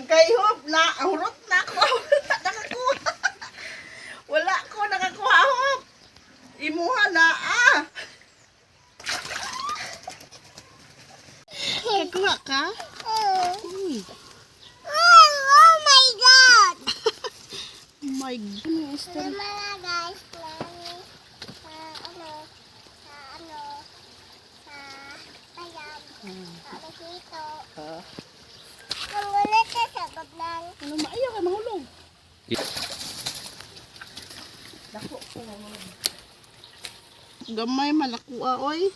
Magkayhop na, hurot na ako. Nakakuha. Wala ko nakakuha hop. Imuha na Nakakuha ka? Uy. Oh my God! Oh my goodness. Tama na guys, sa dito. Mangulit na sa gablang. Ano maayaw ka mahulog? Dako ko mahulog. Gamay malakua oy.